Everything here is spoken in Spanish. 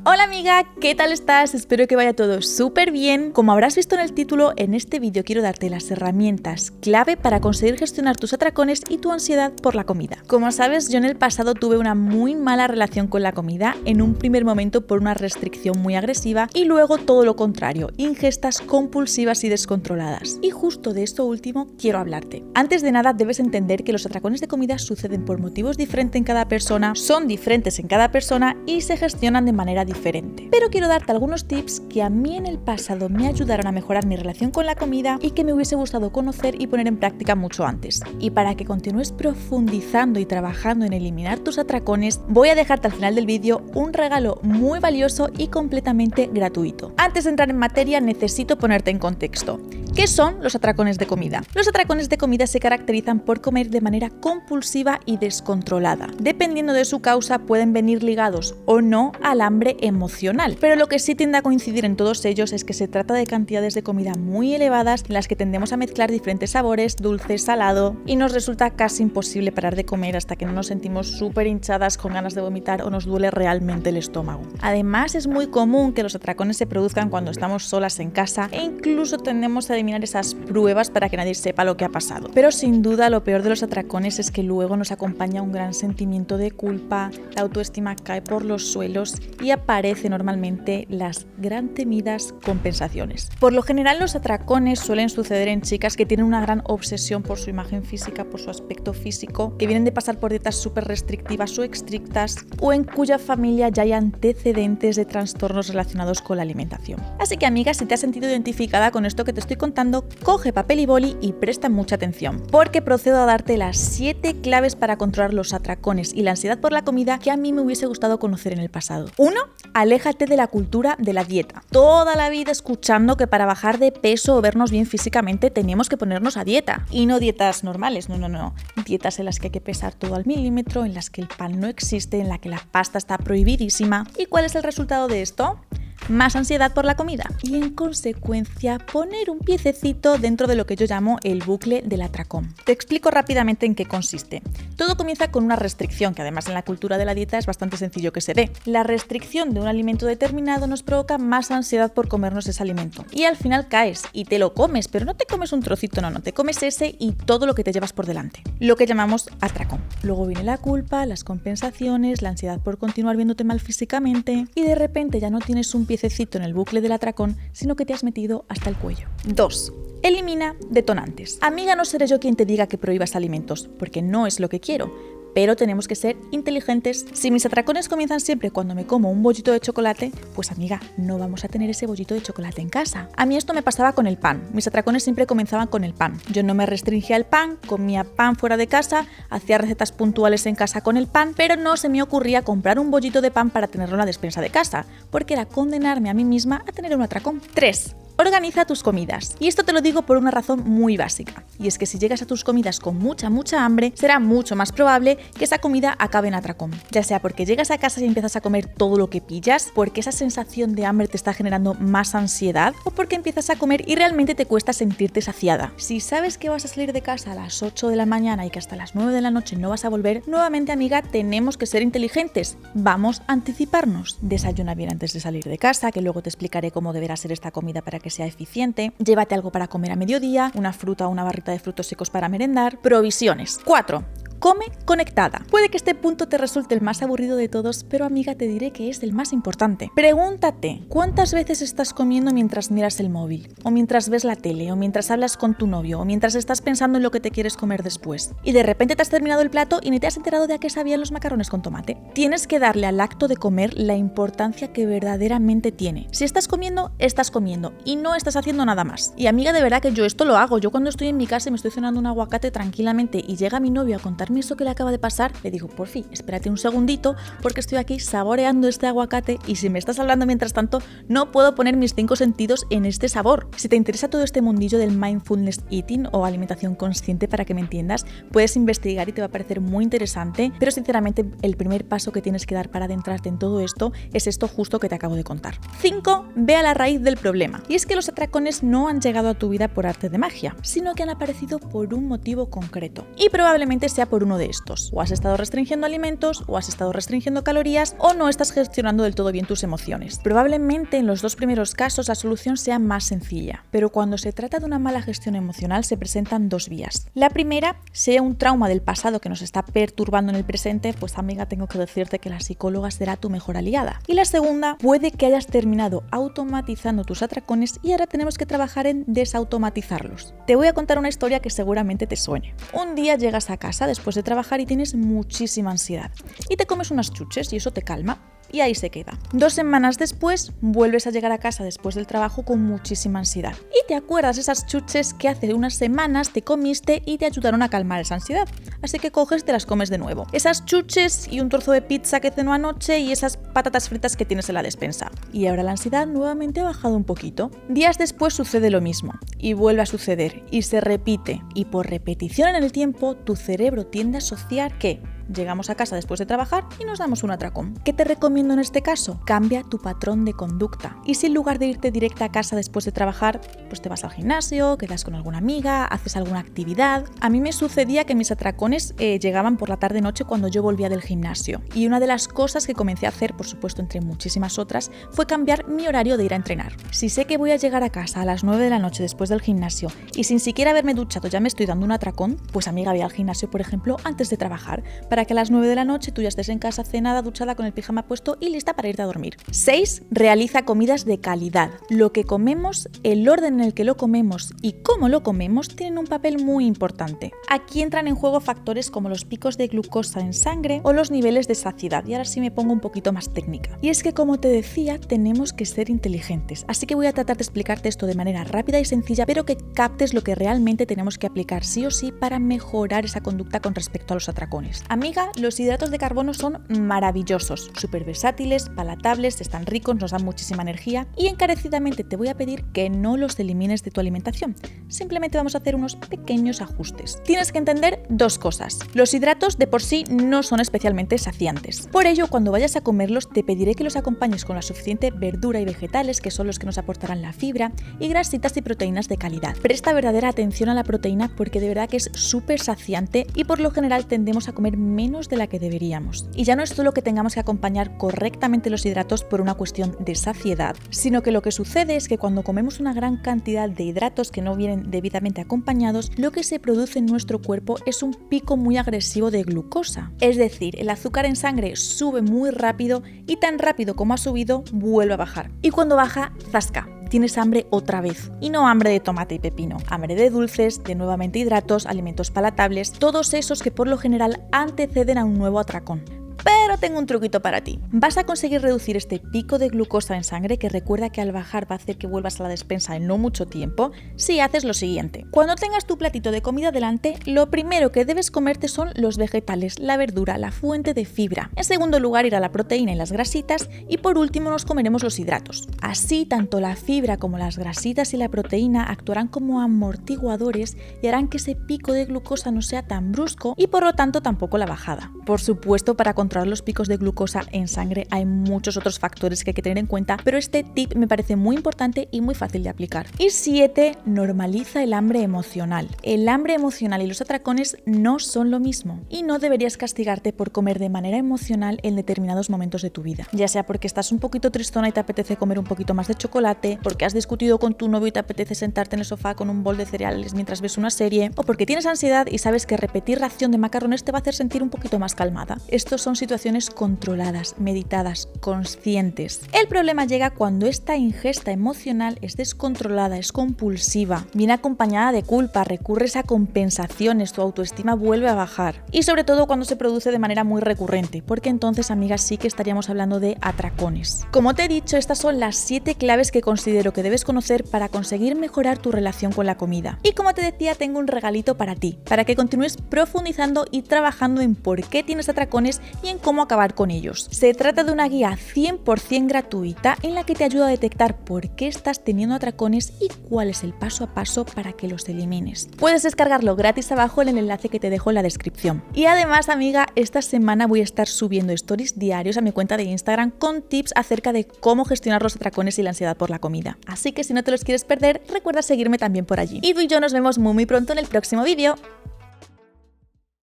Hola amiga, ¿qué tal estás? Espero que vaya todo súper bien. Como habrás visto en el título, en este vídeo quiero darte las herramientas clave para conseguir gestionar tus atracones y tu ansiedad por la comida. Como sabes, yo en el pasado tuve una muy mala relación con la comida, en un primer momento por una restricción muy agresiva y luego todo lo contrario, ingestas compulsivas y descontroladas. Y justo de esto último quiero hablarte. Antes de nada debes entender que los atracones de comida suceden por motivos diferentes en cada persona, son diferentes en cada persona y se gestionan de manera diferente. Pero quiero darte algunos tips que a mí en el pasado me ayudaron a mejorar mi relación con la comida y que me hubiese gustado conocer y poner en práctica mucho antes. Y para que continúes profundizando y trabajando en eliminar tus atracones, voy a dejarte al final del vídeo un regalo muy valioso y completamente gratuito. Antes de entrar en materia, necesito ponerte en contexto. ¿Qué son los atracones de comida? Los atracones de comida se caracterizan por comer de manera compulsiva y descontrolada. Dependiendo de su causa, pueden venir ligados o no al hambre emocional, pero lo que sí tiende a coincidir en todos ellos es que se trata de cantidades de comida muy elevadas en las que tendemos a mezclar diferentes sabores, dulce, salado, y nos resulta casi imposible parar de comer hasta que no nos sentimos súper hinchadas con ganas de vomitar o nos duele realmente el estómago. Además, es muy común que los atracones se produzcan cuando estamos solas en casa e incluso tendemos a eliminar esas pruebas para que nadie sepa lo que ha pasado. Pero sin duda lo peor de los atracones es que luego nos acompaña un gran sentimiento de culpa, la autoestima cae por los suelos y aparecen normalmente las gran temidas compensaciones. Por lo general los atracones suelen suceder en chicas que tienen una gran obsesión por su imagen física, por su aspecto físico, que vienen de pasar por dietas súper restrictivas o estrictas, o en cuya familia ya hay antecedentes de trastornos relacionados con la alimentación. Así que amiga, si te has sentido identificada con esto que te estoy contando, coge papel y boli y presta mucha atención, porque procedo a darte las 7 claves para controlar los atracones y la ansiedad por la comida que a mí me hubiese gustado conocer en el pasado. 1. Aléjate de la cultura de la dieta. Toda la vida escuchando que para bajar de peso o vernos bien físicamente tenemos que ponernos a dieta. Y no dietas normales, no. Dietas en las que hay que pesar todo al milímetro, en las que el pan no existe, en la que la pasta está prohibidísima. ¿Y cuál es el resultado de esto? Más ansiedad por la comida y en consecuencia poner un piececito dentro de lo que yo llamo el bucle del atracón. Te explico rápidamente en qué consiste. Todo comienza con una restricción que además en la cultura de la dieta es bastante sencillo que se dé. La restricción de un alimento determinado nos provoca más ansiedad por comernos ese alimento y al final caes y te lo comes, pero no te comes un trocito, no, te comes ese y todo lo que te llevas por delante, lo que llamamos atracón. Luego viene la culpa, las compensaciones, la ansiedad por continuar viéndote mal físicamente y de repente ya no tienes un piececito en el bucle del atracón, sino que te has metido hasta el cuello. 2. Elimina detonantes. Amiga, no seré yo quien te diga que prohíbas alimentos, porque no es lo que quiero, pero tenemos que ser inteligentes. Si mis atracones comienzan siempre cuando me como un bollito de chocolate, pues amiga, no vamos a tener ese bollito de chocolate en casa. A mí esto me pasaba con el pan. Mis atracones siempre comenzaban con el pan. Yo no me restringía al pan, comía pan fuera de casa, hacía recetas puntuales en casa con el pan, pero no se me ocurría comprar un bollito de pan para tenerlo en la despensa de casa, porque era condenarme a mí misma a tener un atracón. 3. Organiza tus comidas. Y esto te lo digo por una razón muy básica. Y es que si llegas a tus comidas con mucha hambre, será mucho más probable que esa comida acabe en atracón. Ya sea porque llegas a casa y empiezas a comer todo lo que pillas, porque esa sensación de hambre te está generando más ansiedad, o porque empiezas a comer y realmente te cuesta sentirte saciada. Si sabes que vas a salir de casa a las 8 de la mañana y que hasta las 9 de la noche no vas a volver, nuevamente amiga, tenemos que ser inteligentes. Vamos a anticiparnos. Desayuna bien antes de salir de casa, que luego te explicaré cómo deberá ser esta comida para que sea eficiente. Llévate algo para comer a mediodía, una fruta o una barrita de frutos secos para merendar. Provisiones. 4. Come conectada. Puede que este punto te resulte el más aburrido de todos, pero amiga, te diré que es el más importante. Pregúntate, ¿cuántas veces estás comiendo mientras miras el móvil? O mientras ves la tele, o mientras hablas con tu novio, o mientras estás pensando en lo que te quieres comer después. Y de repente te has terminado el plato y ni te has enterado de a qué sabían los macarrones con tomate. Tienes que darle al acto de comer la importancia que verdaderamente tiene. Si estás comiendo y no estás haciendo nada más. Y amiga, de verdad que yo esto lo hago. Yo cuando estoy en mi casa y me estoy cenando un aguacate tranquilamente y llega mi novio a contarme eso que le acaba de pasar, le digo, porfi, espérate un segundito porque estoy aquí saboreando este aguacate y si me estás hablando mientras tanto no puedo poner mis 5 sentidos en este sabor. Si te interesa todo este mundillo del mindfulness eating o alimentación consciente, para que me entiendas, puedes investigar y te va a parecer muy interesante, pero sinceramente el primer paso que tienes que dar para adentrarte en todo esto es esto justo que te acabo de contar. 5. Ve a la raíz del problema. Y es que los atracones no han llegado a tu vida por arte de magia, sino que han aparecido por un motivo concreto. Y probablemente sea por por uno de estos. O has estado restringiendo alimentos, o has estado restringiendo calorías, o no estás gestionando del todo bien tus emociones. Probablemente en los dos primeros casos la solución sea más sencilla, pero cuando se trata de una mala gestión emocional se presentan dos vías. La primera, sea un trauma del pasado que nos está perturbando en el presente, pues amiga, tengo que decirte que la psicóloga será tu mejor aliada. Y la segunda, puede que hayas terminado automatizando tus atracones y ahora tenemos que trabajar en desautomatizarlos. Te voy a contar una historia que seguramente te suene. Un día llegas a casa después de trabajar y tienes muchísima ansiedad y te comes unas chuches y eso te calma. Y ahí se queda. 2 semanas después, vuelves a llegar a casa después del trabajo con muchísima ansiedad. Y te acuerdas de esas chuches que hace unas semanas te comiste y te ayudaron a calmar esa ansiedad. Así que coges y te las comes de nuevo. Esas chuches y un trozo de pizza que cenó anoche y esas patatas fritas que tienes en la despensa. Y ahora la ansiedad nuevamente ha bajado un poquito. Días después sucede lo mismo. Y vuelve a suceder. Y se repite. Y por repetición en el tiempo, tu cerebro tiende a asociar que llegamos a casa después de trabajar y nos damos un atracón. ¿Qué te recomiendo en este caso? Cambia tu patrón de conducta. Y si en lugar de irte directa a casa después de trabajar, pues te vas al gimnasio, quedas con alguna amiga, haces alguna actividad. A mí me sucedía que mis atracones llegaban por la tarde-noche cuando yo volvía del gimnasio. Y una de las cosas que comencé a hacer, por supuesto entre muchísimas otras, fue cambiar mi horario de ir a entrenar. Si sé que voy a llegar a casa a las 9 de la noche después del gimnasio y sin siquiera haberme duchado ya me estoy dando un atracón, pues amiga, voy al gimnasio, por ejemplo, antes de trabajar, para que a las 9 de la noche tú ya estés en casa cenada, duchada, con el pijama puesto y lista para irte a dormir. 6. Realiza comidas de calidad. Lo que comemos, el orden en el que lo comemos y cómo lo comemos tienen un papel muy importante. Aquí entran en juego factores como los picos de glucosa en sangre o los niveles de saciedad. Y ahora sí me pongo un poquito más técnica. Y es que, como te decía, tenemos que ser inteligentes. Así que voy a tratar de explicarte esto de manera rápida y sencilla, pero que captes lo que realmente tenemos que aplicar sí o sí para mejorar esa conducta con respecto a los atracones. Amiga, los hidratos de carbono son maravillosos, súper versátiles, palatables, están ricos, nos dan muchísima energía y encarecidamente te voy a pedir que no los elimines de tu alimentación. Simplemente vamos a hacer unos pequeños ajustes. Tienes que entender dos cosas. Los hidratos de por sí no son especialmente saciantes. Por ello, cuando vayas a comerlos, te pediré que los acompañes con la suficiente verdura y vegetales, que son los que nos aportarán la fibra, y grasitas y proteínas de calidad. Presta verdadera atención a la proteína porque de verdad que es súper saciante y por lo general tendemos a comer menos de la que deberíamos. Y ya no es solo que tengamos que acompañar correctamente los hidratos por una cuestión de saciedad, sino que lo que sucede es que cuando comemos una gran cantidad de hidratos que no vienen debidamente acompañados, lo que se produce en nuestro cuerpo es un pico muy agresivo de glucosa. Es decir, el azúcar en sangre sube muy rápido y tan rápido como ha subido, vuelve a bajar. Y cuando baja, ¡zasca!, tienes hambre otra vez. Y no hambre de tomate y pepino, hambre de dulces, de nuevamente hidratos, alimentos palatables, todos esos que por lo general anteceden a un nuevo atracón. Pero tengo un truquito para ti. Vas a conseguir reducir este pico de glucosa en sangre, que recuerda que al bajar va a hacer que vuelvas a la despensa en no mucho tiempo, si haces lo siguiente. Cuando tengas tu platito de comida delante, lo primero que debes comerte son los vegetales, la verdura, la fuente de fibra. En segundo lugar irá la proteína y las grasitas y por último nos comeremos los hidratos. Así, tanto la fibra como las grasitas y la proteína actuarán como amortiguadores y harán que ese pico de glucosa no sea tan brusco y por lo tanto tampoco la bajada. Por supuesto, para controlar los picos de glucosa en sangre hay muchos otros factores que hay que tener en cuenta, pero este tip me parece muy importante y muy fácil de aplicar. Y 7. Normaliza el hambre emocional. El hambre emocional y los atracones no son lo mismo y no deberías castigarte por comer de manera emocional en determinados momentos de tu vida, ya sea porque estás un poquito tristona y te apetece comer un poquito más de chocolate, porque has discutido con tu novio y te apetece sentarte en el sofá con un bol de cereales mientras ves una serie, o porque tienes ansiedad y sabes que repetir ración de macarrones te va a hacer sentir un poquito más calmada. Estos son situaciones controladas, meditadas, conscientes. El problema llega cuando esta ingesta emocional es descontrolada, es compulsiva, viene acompañada de culpa, recurres a compensaciones, tu autoestima vuelve a bajar. Y sobre todo cuando se produce de manera muy recurrente, porque entonces, amigas, sí que estaríamos hablando de atracones. Como te he dicho, estas son las 7 claves que considero que debes conocer para conseguir mejorar tu relación con la comida. Y como te decía, tengo un regalito para ti, para que continúes profundizando y trabajando en por qué tienes atracones y en cómo acabar con ellos. Se trata de una guía 100% gratuita en la que te ayuda a detectar por qué estás teniendo atracones y cuál es el paso a paso para que los elimines. Puedes descargarlo gratis abajo en el enlace que te dejo en la descripción. Y además, amiga, esta semana voy a estar subiendo stories diarios a mi cuenta de Instagram con tips acerca de cómo gestionar los atracones y la ansiedad por la comida. Así que si no te los quieres perder, recuerda seguirme también por allí. Y tú y yo nos vemos muy pronto en el próximo vídeo.